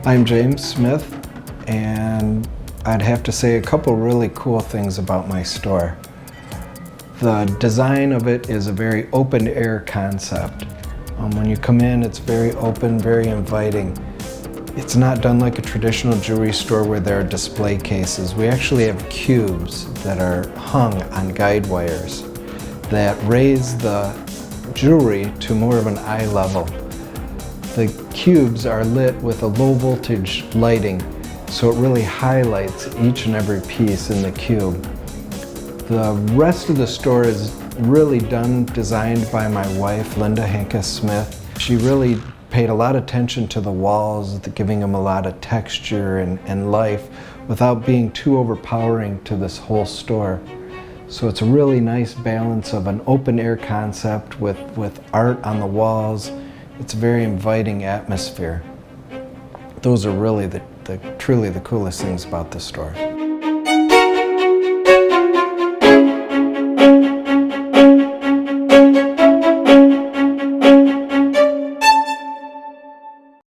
I'm James Smith, and I'd have to say a couple really cool things about my store. The design of it is a very open-air concept. When you come in, it's very open, very inviting. It's not done like a traditional jewelry store where there are display cases. We actually have cubes that are hung on guide wires that raise the jewelry to more of an eye level. The cubes are lit with a low voltage lighting, so it really highlights each and every piece in the cube. The rest of the store is really designed by my wife, Linda Hankus Smith. She really paid a lot of attention to the walls, giving them a lot of texture and life without being too overpowering to this whole store. So it's a really nice balance of an open air concept with art on the walls. It's a very inviting atmosphere. Those are really truly the coolest things about the store.